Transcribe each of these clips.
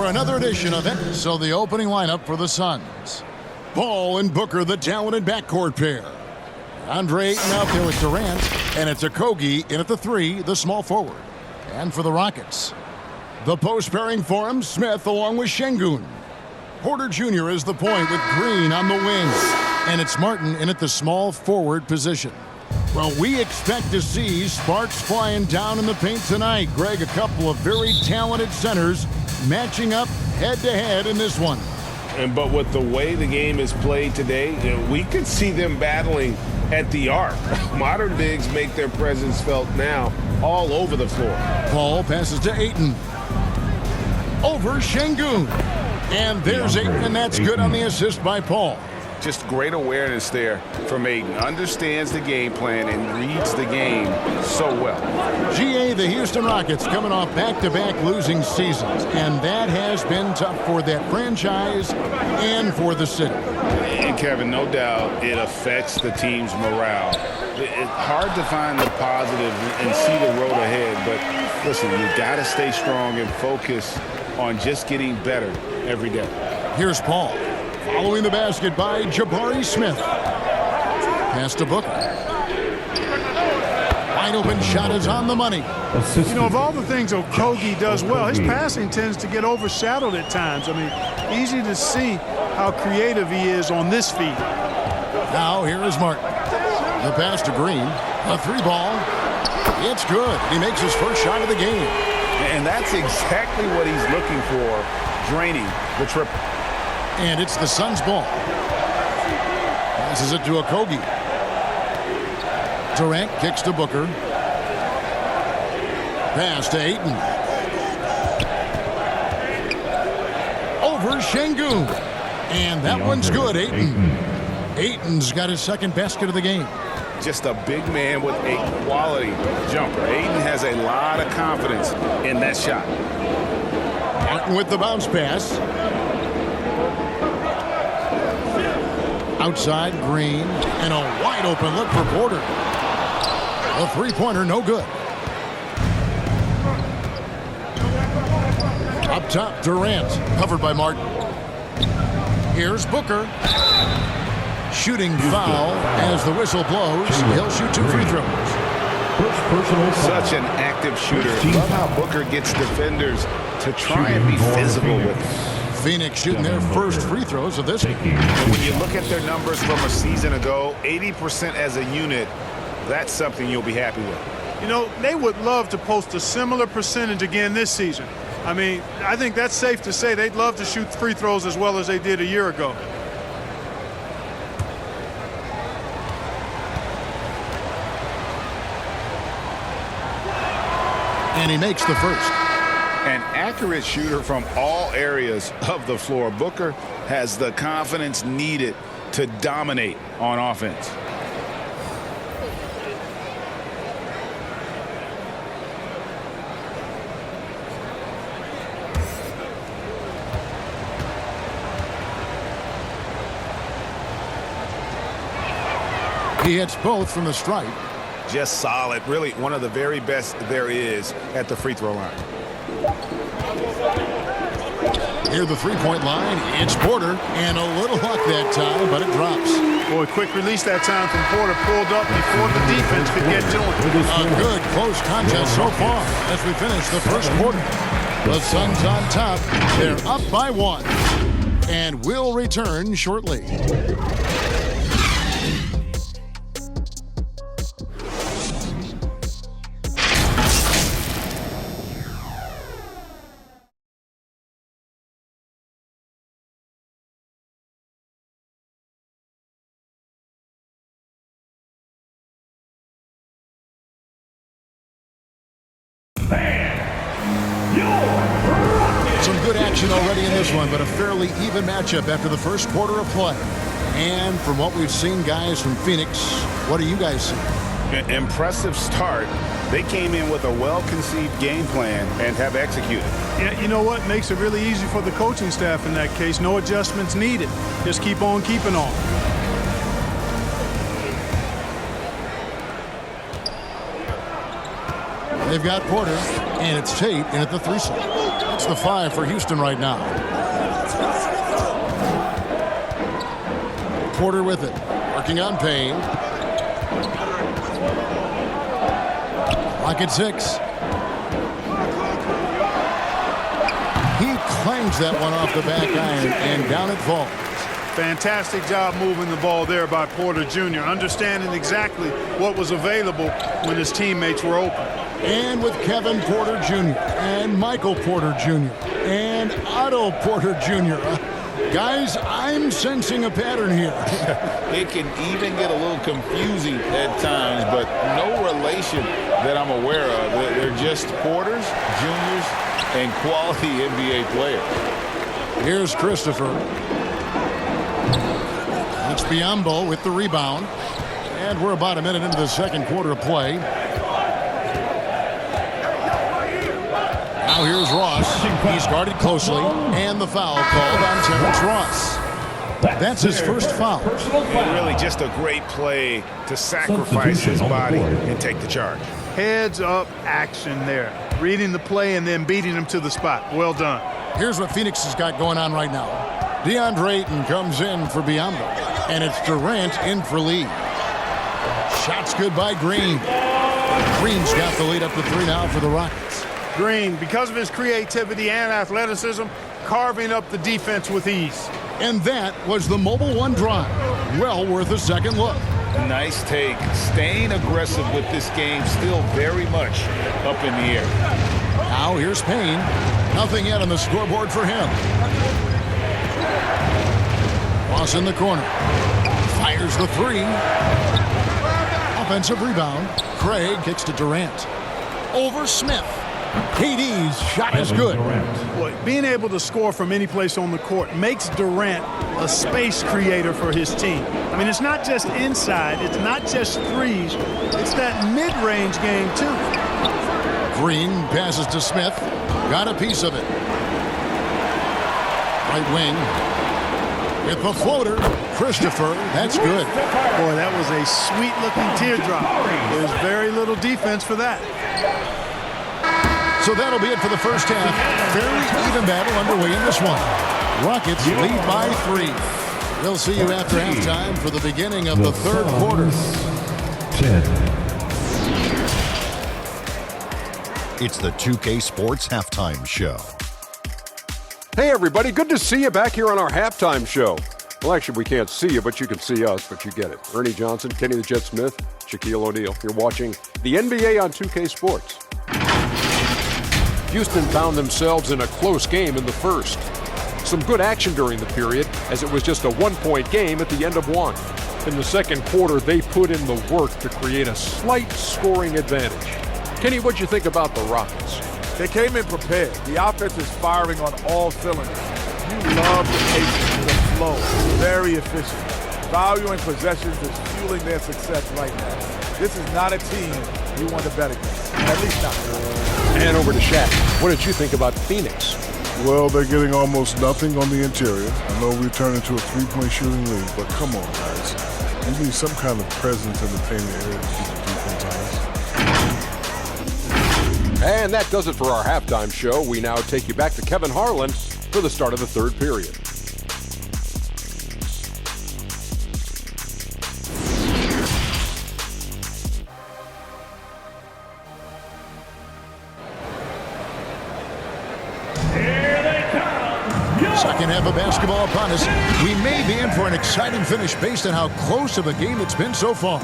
for another edition of it. So the opening lineup for the Suns. Paul and Booker, the talented backcourt pair. Andre Ayton out there with Durant, and it's Okogie in at the 3, the small forward. And for the Rockets, the post pairing for him, Smith along with Şengün. Porter Jr. is the point with Green on the wing. And it's Martin in at the small forward position. Well, we expect to see sparks flying down in the paint tonight. Greg, a couple of very talented centers matching up head-to-head in this one. But with the way the game is played today, we could see them battling at the arc. Modern bigs make their presence felt now all over the floor. Paul passes to Ayton. Over Şengün. And there's Ayton, and that's good on the assist by Paul. Just great awareness there from Ayton. Understands the game plan and reads the game so well. GA, the Houston Rockets coming off back-to-back losing seasons, and that has been tough for that franchise and for the city. And Kevin, no doubt it affects the team's morale. It's hard to find the positive and see the road ahead, but listen, you got to stay strong and focus on just getting better every day. Here's Paul. Following the basket by Jabari Smith. Pass to Booker. Wide open shot is on the money. You know, of all the things Okogie does well, his passing tends to get overshadowed at times. I mean, easy to see how creative he is on this feed. Now here is Martin. The pass to Green. A 3-ball. It's good. He makes his first shot of the game. And that's exactly what he's looking for, draining the triple. And it's the Suns' ball. Passes it to Okogie. Durant kicks to Booker. Pass to Ayton. Over Şengün. And that one's good, Ayton. Ayton's got his second basket of the game. Just a big man with a quality jumper. Ayton has a lot of confidence in that shot. Martin with the bounce pass. Outside, Green, and a wide open look for Porter. A three-pointer, no good. Up top, Durant, covered by Martin. Here's Booker. Shooting foul as the whistle blows. He'll shoot 2 free throws. Such an active shooter. Love how Booker gets defenders to try and be physical with him. Phoenix shooting their first free throws of this game. When you look at their numbers from a season ago, 80% as a unit, that's something you'll be happy with. You know, they would love to post a similar percentage again this season. I mean, I think that's safe to say they'd love to shoot free throws as well as they did a year ago. And he makes the first. An accurate shooter from all areas of the floor. Booker has the confidence needed to dominate on offense. He hits both from the stripe. Just solid. Really one of the very best there is at the free throw line. Near the three-point line, it's Porter, and a little luck that time, but it drops. Boy, quick release that time from Porter, pulled up before the defense could get to him. A good close contest so far as we finish the first quarter. The Suns on top. They're up by 1, and we'll return shortly. Some good action already in this one, but a fairly even matchup after the first quarter of play. And from what we've seen, guys, from Phoenix, what do you guys see? Impressive start. They came in with a well-conceived game plan and have executed. Yeah, you know what? Makes it really easy for the coaching staff in that case. No adjustments needed. Just keep on keeping on. They've got Porter, and it's Tate in at the 3 slot. That's the 5 for Houston right now. Porter with it. Working on Payne. Clock at 6. He clangs that one off the back iron, and down it falls. Fantastic job moving the ball there by Porter Jr., understanding exactly what was available when his teammates were open. And with Kevin Porter Jr. and Michael Porter Jr. and Otto Porter Jr. Guys, I'm sensing a pattern here. It can even get a little confusing at times, but no relation that I'm aware of. They're just Porters, Juniors, and quality NBA players. Here's Christopher. It's Biyombo with the rebound. And we're about a minute into the second quarter of play. Now here's Ross. He's guarded closely. And the foul called on Terrence Ross. That's his first foul. And really just a great play to sacrifice his body and take the charge. Heads up action there. Reading the play and then beating him to the spot. Well done. Here's what Phoenix has got going on right now. DeAndre Ayton comes in for Biyombo. And it's Durant in for Lee. Shots good by Green. Green's got the lead up to 3 now for the Rockets. Green, because of his creativity and athleticism, carving up the defense with ease. And that was the Mobile One drive. Well worth a second look. Nice take. Staying aggressive with this game, still very much up in the air. Now here's Payne. Nothing yet on the scoreboard for him. Ross in the corner. Fires the 3. Offensive rebound. Craig kicks to Durant. Over Smith. KD's shot is good. Boy, being able to score from any place on the court makes Durant a space creator for his team. I mean, it's not just inside. It's not just threes. It's that mid-range game, too. Green passes to Smith. Got a piece of it. Right wing. With the floater, Christopher. That's good. Boy, that was a sweet-looking teardrop. There's very little defense for that. So that'll be it for the first half. Fairly even battle underway in this one. Rockets lead by 3. We'll see you after halftime for the beginning of the third quarter. 10. It's the 2K Sports Halftime Show. Hey everybody, good to see you back here on our halftime show. Well, actually, we can't see you, but you can see us, but you get it. Ernie Johnson, Kenny the Jet Smith, Shaquille O'Neal. You're watching the NBA on 2K Sports. Houston found themselves in a close game in the first. Some good action during the period, as it was just a one-point game at the end of one. In the second quarter, they put in the work to create a slight scoring advantage. Kenny, what'd you think about the Rockets? They came in prepared. The offense is firing on all cylinders. You love the pace, the flow. Very efficient. Valuing possessions is fueling their success right now. This is not a team you want to bet against. At least not. And over to Shaq. What did you think about Phoenix? Well, they're getting almost nothing on the interior. I know we turned into a three-point shooting league, but come on, guys. You need some kind of presence in the painted area to keep the defense honest. And that does it for our halftime show. We now take you back to Kevin Harlan for the start of the third period. Second half of basketball upon us. We may be in for an exciting finish based on how close of a game it's been so far.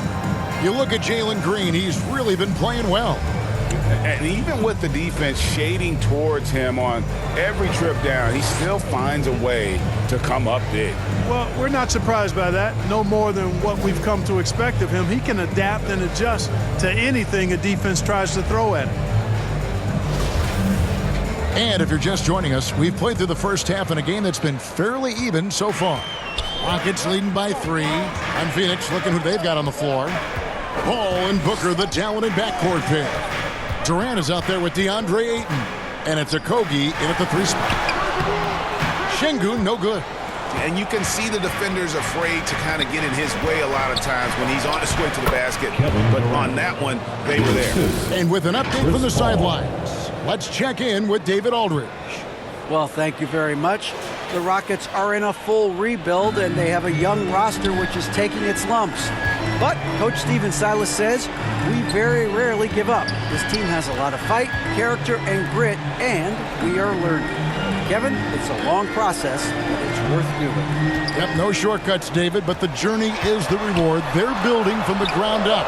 You look at Jalen Green, he's really been playing well. And even with the defense shading towards him on every trip down, he still finds a way to come up big. Well, we're not surprised by that. No more than what we've come to expect of him. He can adapt and adjust to anything a defense tries to throw at him. And if you're just joining us, we've played through the first half in a game that's been fairly even so far. Rockets leading by 3. And Phoenix looking who they've got on the floor. Paul and Booker, the talented backcourt pair. Durant is out there with DeAndre Ayton. And it's Okogie in at the 3 spot. Şengün, no good. And you can see the defenders afraid to kind of get in his way a lot of times when he's on his way to the basket. But on that one, they were there. And with an update from the sidelines, let's check in with David Aldridge. Well, thank you very much. The Rockets are in a full rebuild, and they have a young roster which is taking its lumps. But Coach Stephen Silas says, we very rarely give up. This team has a lot of fight, character, and grit, and we are learning. Kevin, it's a long process, but it's worth doing. Yep, no shortcuts, David, but the journey is the reward. They're building from the ground up.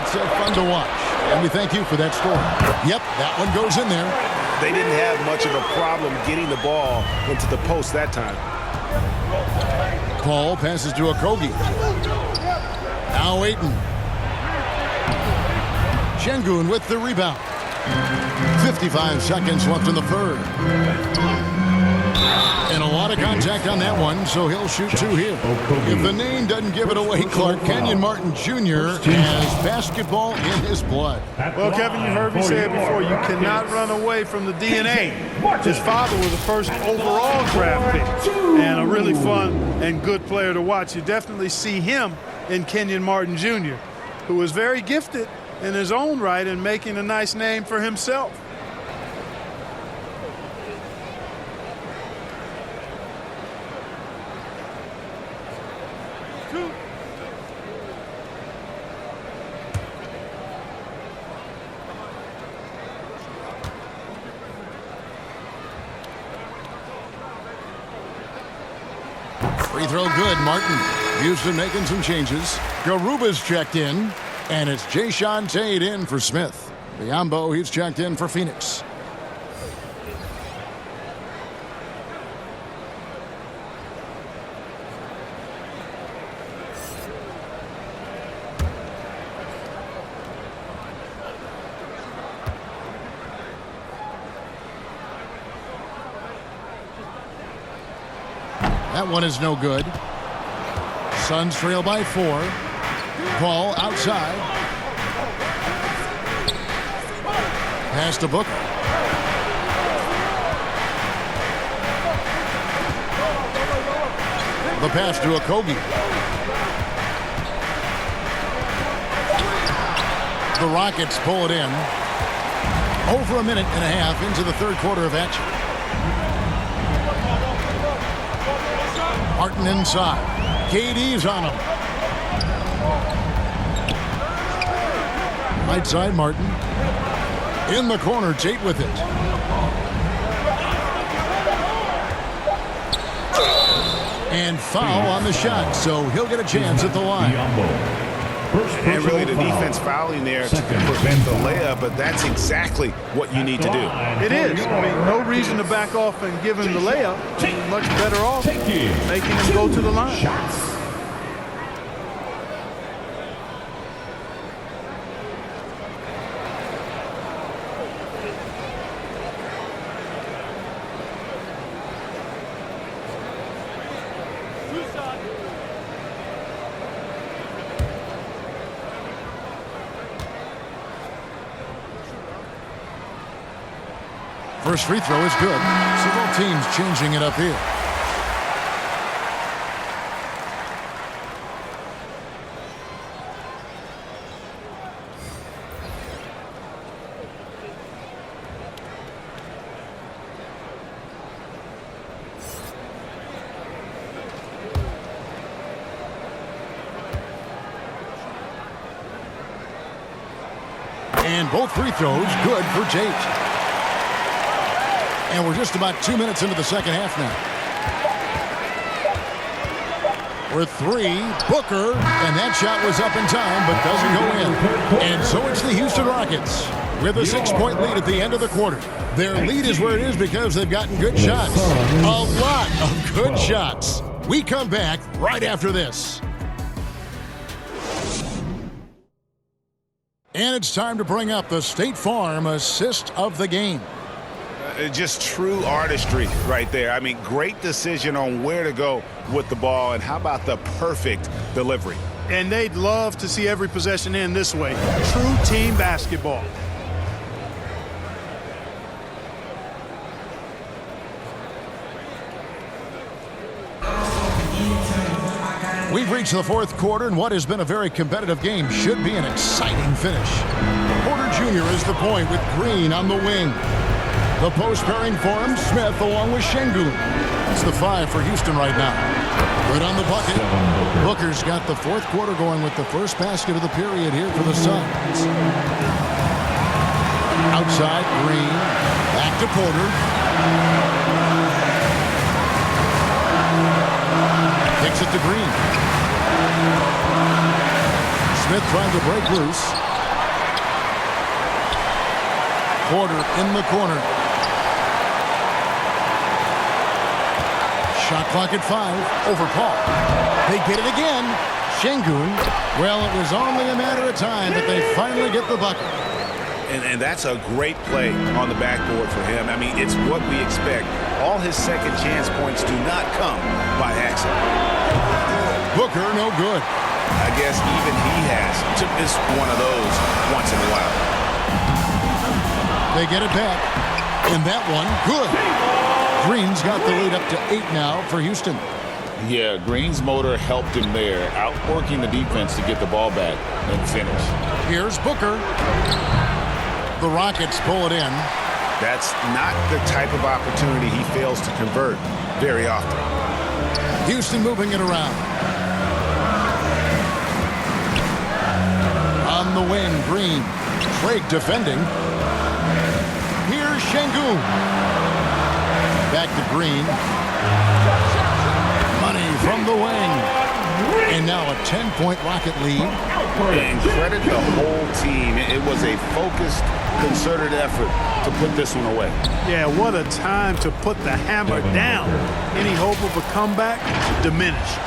It's fun to watch, and we thank you for that story. Yep, that one goes in there. They didn't have much of a problem getting the ball into the post that time. Paul passes to Okogie. Now Ayton. Şengün with the rebound. 55 seconds left in the third. And a lot of contact on that one, so he'll shoot two here. If the name doesn't give it away, Clark, Kenyon Martin Jr. has basketball in his blood. Well, Kevin, you heard me say it before. You cannot run away from the DNA. His father was the first overall draft pick and a really fun and good player to watch. You definitely see him in Kenyon Martin Jr., who is very gifted in his own right and making a nice name for himself. Free throw good, Martin. Houston making some changes. Garuba's checked in, and it's Jayshawn Tate in for Smith. Biyombo, he's checked in for Phoenix. That one is no good. Suns trail by 4. Ball outside. Pass to Booker. The pass to Okogie. The Rockets pull it in. Over a minute and a half into the third quarter of action. Martin inside. KD's on him. Right side, Martin. In the corner, Tate with it. And foul on the shot, so he'll get a chance at the line. And really the defense fouling there to prevent the layup, but that's exactly what you need to do. It is. I mean, no reason to back off and give him the layup. Much better off making him go to the line. First free throw is good. So both teams changing it up here. And both free throws good for Tate. And we're just about 2 minutes into the second half now. We're 3, Booker, and that shot was up in time, but doesn't go in. And so it's the Houston Rockets with a 6-point lead at the end of the quarter. Their lead is where it is because they've gotten good shots. A lot of good shots. We come back right after this. And it's time to bring up the State Farm assist of the game. Just true artistry right there. I mean, great decision on where to go with the ball, and how about the perfect delivery? And they'd love to see every possession end this way. True team basketball. We've reached the fourth quarter, and what has been a very competitive game should be an exciting finish. Porter Jr. is the point with Green on the wing. The post pairing for him, Smith along with Şengün. It's the 5 for Houston right now. Good on the bucket. Booker's got the fourth quarter going with the first basket of the period here for the Suns. Outside, Green. Back to Porter. Kicks it to Green. Smith trying to break loose. Porter in the corner. Shot clock at 5. Over Paul. They get it again. Şengün. Well, it was only a matter of time that they finally get the bucket. And that's a great play on the backboard for him. I mean, it's what we expect. All his second chance points do not come by accident. Booker, no good. I guess even he has to miss one of those once in a while. They get it back. And that one, good. Green's got the lead up to 8 now for Houston. Yeah, Green's motor helped him there, outworking the defense to get the ball back and finish. Here's Booker. The Rockets pull it in. That's not the type of opportunity he fails to convert very often. Houston moving it around. On the wing, Green. Craig defending. Here's Şengün. Back to Green. Money from the wing. And now a 10-point Rocket lead. And credit the whole team. It was a focused, concerted effort to put this one away. Yeah, what a time to put the hammer down. Any hope of a comeback diminished.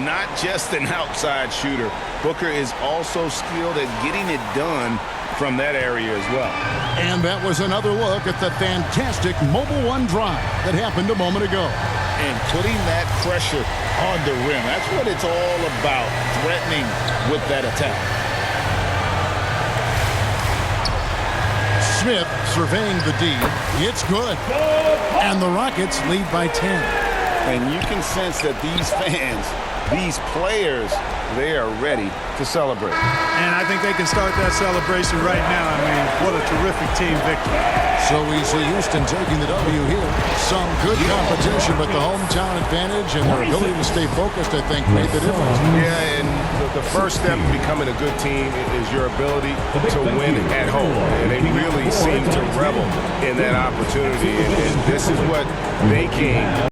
Not just an outside shooter, Booker is also skilled at getting it done from that area as well. And that was another look at the fantastic Mobile One drive that happened a moment ago. And putting that pressure on the rim. That's what it's all about, threatening with that attack. Smith surveying the D. It's good. And the Rockets lead by 10. And you can sense that these fans, these players, they are ready to celebrate. And I think they can start that celebration right now. I mean, what a terrific team victory. So we see Houston taking the W here. Some good competition, but the hometown advantage and their ability to stay focused, I think, made the difference. Yeah, and the first step in becoming a good team is your ability to win at home. And they really seem to revel in that opportunity. And this is what they came